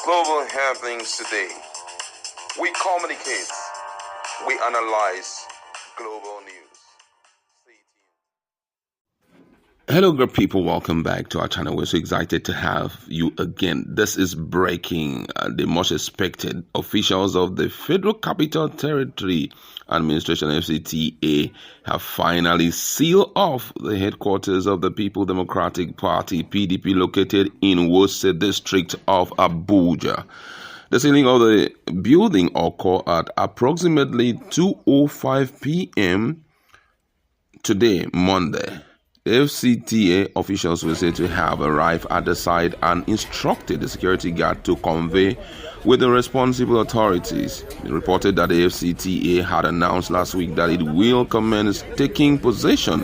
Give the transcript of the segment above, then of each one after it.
global happenings today. We communicate, we analyze global news. Hello, good people. Welcome back to our channel. We're so excited to have you again. This is breaking. The most expected officials of the Federal Capital Territory Administration FCTA have finally sealed off the headquarters of the People Democratic Party PDP located in Wose district of Abuja. The sealing of the building occurred at approximately 2:05 p.m. today, Monday. FCTA officials were said to have arrived at the site and instructed the security guard to convey with the responsible authorities. It reported that the FCTA had announced last week that it will commence taking possession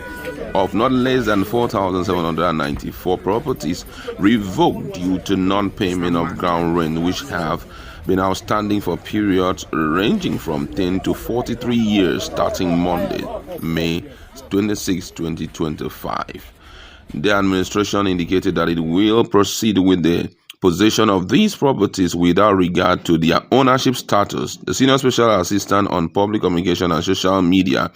of not less than 4,794 properties revoked due to non-payment of ground rent, which have been outstanding for periods ranging from 10 to 43 years starting Monday, May 26, 2025. The administration indicated that it will proceed with the possession of these properties without regard to their ownership status. The Senior Special Assistant on Public Communication and Social Media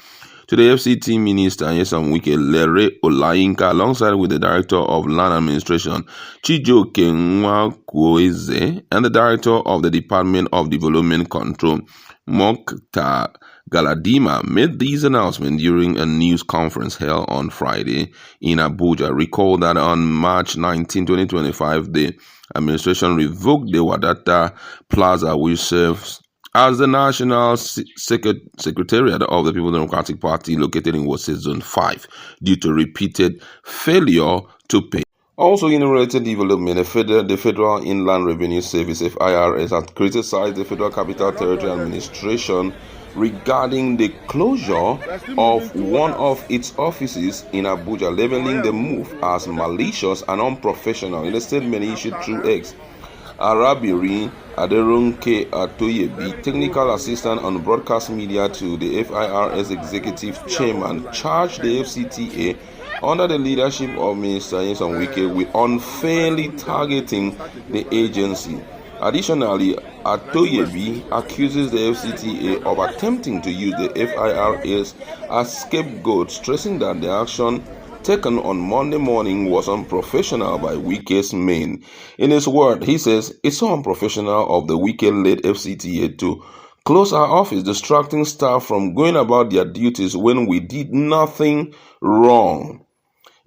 to the FCT Minister Wike Olayinka, alongside with the Director of Land Administration Chijoke Nwakwueze and the Director of the Department of Development Control Mokta Galadima, made these announcements during a news conference held on Friday in Abuja. Recall that on March 19, 2025, the administration revoked the Wadata Plaza, which serves as the National Secretariat of the People Democratic Party located in Wose Zone 5 due to repeated failure to pay. Also, in a related development, the Federal Inland Revenue Service (FIRS) has criticized the Federal Capital Territory Administration regarding the closure of one of its offices in Abuja, labeling the move as malicious and unprofessional. In a statement issued through X, Arabiri Aderonke Atoyebi, technical assistant on broadcast media to the FIRS executive chairman, charged the FCTA under the leadership of Minister Wike with unfairly targeting the agency. Additionally, Atoyebi accuses the FCTA of attempting to use the FIRS as scapegoat, stressing that the action taken on Monday morning was unprofessional by Wike's men. In his word, he says, "It's so unprofessional of the Wike-led FCTA to close our office, distracting staff from going about their duties when we did nothing wrong.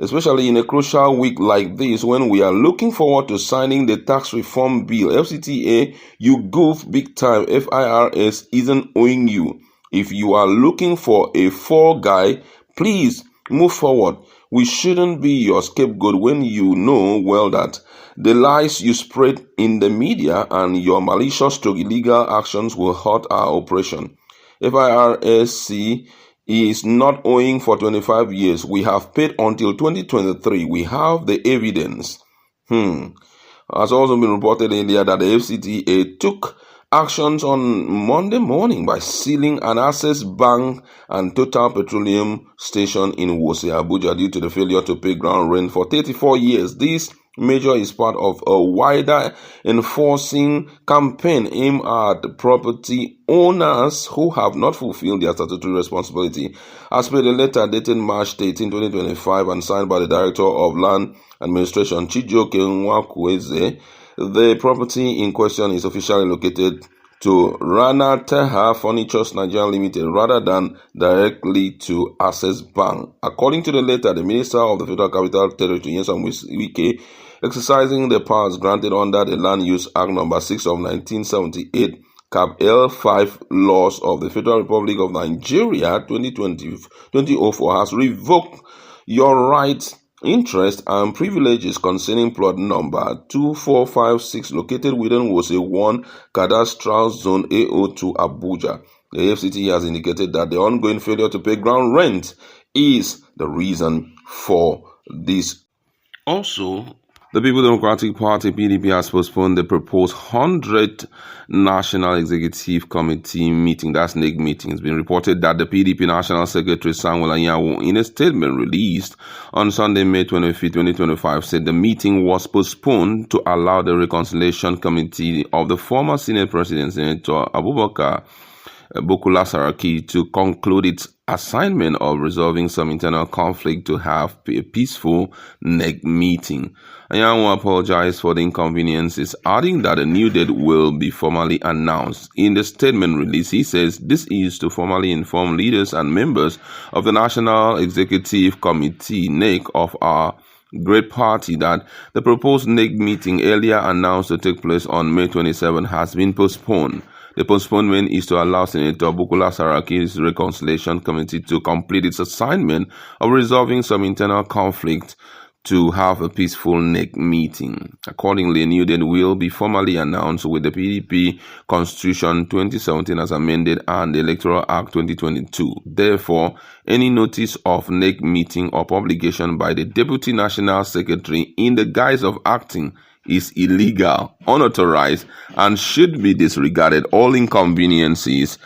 Especially in a crucial week like this, when we are looking forward to signing the tax reform bill. FCTA, you goof big time. FIRS isn't owing you. If you are looking for a fall guy, please move forward. We shouldn't be your scapegoat when you know well that the lies you spread in the media and your malicious or illegal actions will hurt our operation. FIRSC is not owing for 25 years. We have paid until 2023. We have the evidence." Has also been reported earlier that the FCTA took actions on Monday morning by sealing an Access Bank and Total Petroleum station in Wose, Abuja, due to the failure to pay ground rent for 34 years. This measure is part of a wider enforcing campaign aimed at property owners who have not fulfilled their statutory responsibility. As per the letter dated March 18, 2025 and signed by the Director of Land Administration Chijoke Nwakwueze, the property in question is officially located to Rana Teha Furnitures Nigeria Limited rather than directly to Access Bank. According to the letter, the Minister of the Federal Capital Territory, Wike, exercising the powers granted under the Land Use Act No. 6 of 1978, Cap L5 laws of the Federal Republic of Nigeria 2004, has revoked your rights, interest and privileges concerning plot number 2456 located within Wose 1 Cadastral Zone AO2 Abuja. The FCT has indicated that the ongoing failure to pay ground rent is the reason for this. Also, The People Democratic Party (PDP) has postponed the proposed 100th National Executive Committee meeting, that's NEC meeting. It's been reported that the PDP National Secretary Samuel Anyanwu, in a statement released on Sunday, May 25, 2025, said the meeting was postponed to allow the Reconciliation Committee of the former Senate President, Senator Abubakar Bukola Saraki, to conclude its assignment of resolving some internal conflict to have a peaceful NEC meeting. Anyanwu apologized for the inconveniences, adding that a new date will be formally announced. In the statement released, he says this is to formally inform leaders and members of the National Executive Committee (NEC) of our great party that the proposed NEC meeting earlier announced to take place on May 27 has been postponed. The postponement is to allow Senator Bukola Saraki's Reconciliation Committee to complete its assignment of resolving some internal conflict to have a peaceful NEC meeting. Accordingly, a new date will be formally announced with the PDP Constitution 2017 as amended and the Electoral Act 2022. Therefore, any notice of NEC meeting or publication by the Deputy National Secretary in the guise of acting is illegal, unauthorized, and should be disregarded. All inconveniences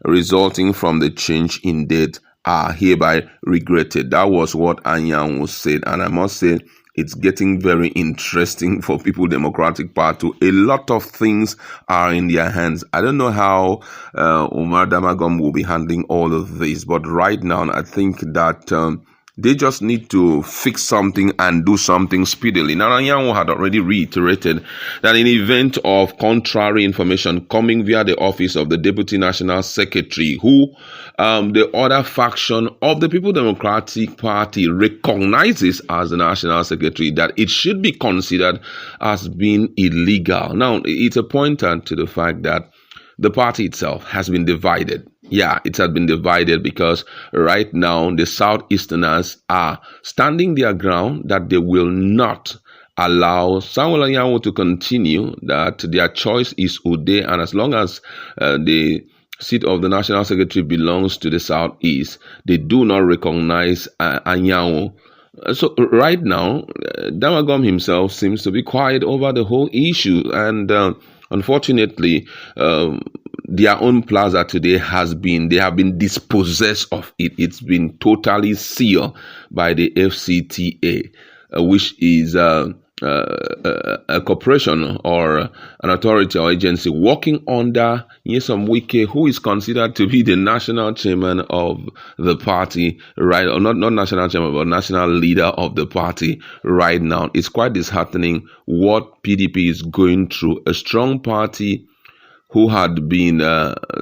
resulting from the change in date are hereby regretted. That was what Anyanwu said, and I must say it's getting very interesting for People Democratic Party. A lot of things are in their hands. I don't know how Umar Damagum will be handling all of this, but right now I think that they just need to fix something and do something speedily. Now, Anyanwu had already reiterated that in event of contrary information coming via the office of the Deputy National Secretary, who the other faction of the People Democratic Party recognizes as the National Secretary, that it should be considered as being illegal. Now, it's a pointer to the fact that the party itself has been divided. Yeah, it has been divided because right now the Southeasterners are standing their ground that they will not allow Samuel Anyanwu to continue, that their choice is Ude, and as long as the seat of the National Secretary belongs to the Southeast, they do not recognize Anyanwu. So right now, Damagum himself seems to be quiet over the whole issue, and unfortunately, their own plaza today they have been dispossessed of it. It's been totally sealed by the FCTA, which is a corporation or an authority or agency working under Nyesom Wike, who is considered to be the national chairman of the party, right? Or not national chairman, but national leader of the party right now. It's quite disheartening what PDP is going through. A strong party who had been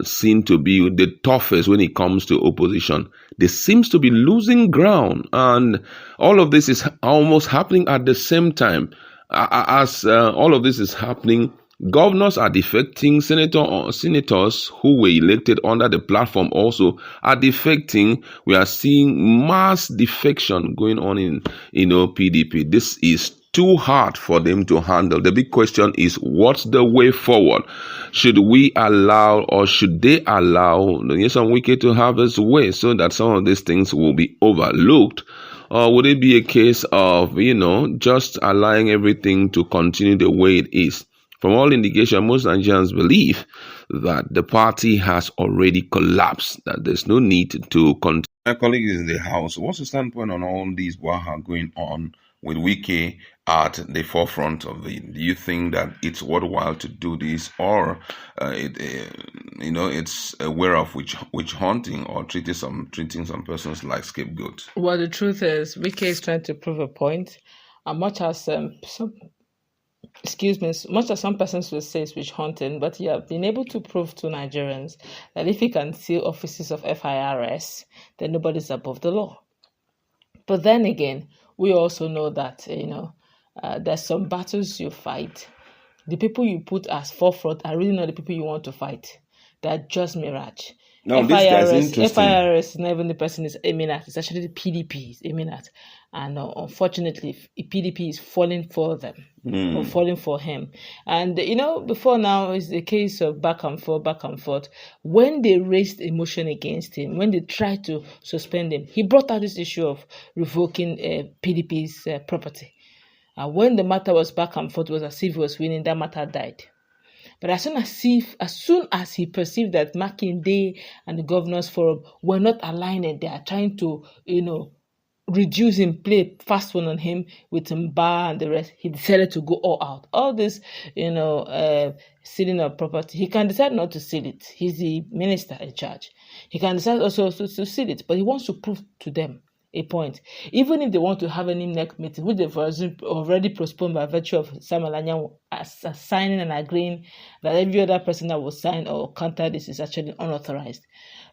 seen to be the toughest when it comes to opposition. They seems to be losing ground, and all of this is almost happening at the same time. As all of this is happening, governors are defecting, senators who were elected under the platform also are defecting. We are seeing mass defection going on in PDP. This is too hard for them to handle. The big question is, what's the way forward? Should we allow, or should they allow Nyesom Wike to have his way so that some of these things will be overlooked? Or would it be a case of, just allowing everything to continue the way it is? From all indication, most Nigerians believe that the party has already collapsed, that there's no need to continue. My colleague is in the house. What's the standpoint on all these waha going on with Wike at the forefront of it? Do you think that it's worthwhile to do this, or it's aware of witch hunting, or treating some persons like scapegoats? Well, the truth is, Wike is trying to prove a point, and much as some persons will say it's witch hunting, but he have been able to prove to Nigerians that if he can seal offices of FIRS, then nobody's above the law. But then again, we also know that, there's some battles you fight. The people you put as forefront are really not the people you want to fight. They're just mirage. No, this guy's interesting. FIRS is not even the person is aiming at. It's actually the PDP is aiming at. And unfortunately, PDP is falling for them, or falling for him. And, before now, it's the case of back and forth. When they raised a motion against him, when they tried to suspend him, he brought out this issue of revoking PDP's property. And when the matter was back and forth, it was as if he was winning, that matter died. But as soon as he perceived that Makinde and the Governors Forum were not aligning, they are trying to, reduce him, play fast one on him with Mba and the rest, he decided to go all out. All this, stealing of property, he can decide not to steal it. He's the minister in charge. He can decide also to steal it, but he wants to prove to them a point. Even if they want to have any next meeting, which they've already postponed by virtue of Samuel Anyanwu signing and agreeing that every other person that will sign or counter this is actually unauthorized.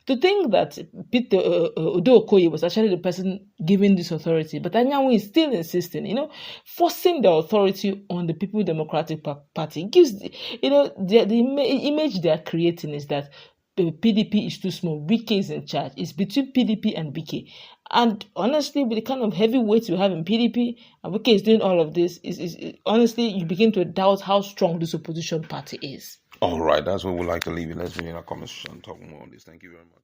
To think that Peter Odo Okoye was actually the person giving this authority, but Anyanwu is still insisting, forcing the authority on the People Democratic Party gives, the image they are creating is that PDP is too small, Wike is in charge. It's between PDP and Wike. And honestly, with the kind of heavy weights we have in PDP, and Wike is doing all of this, honestly, you begin to doubt how strong this opposition party is. All right, that's what we'd like to leave it. Let's be in a comment section and talk more on this. Thank you very much.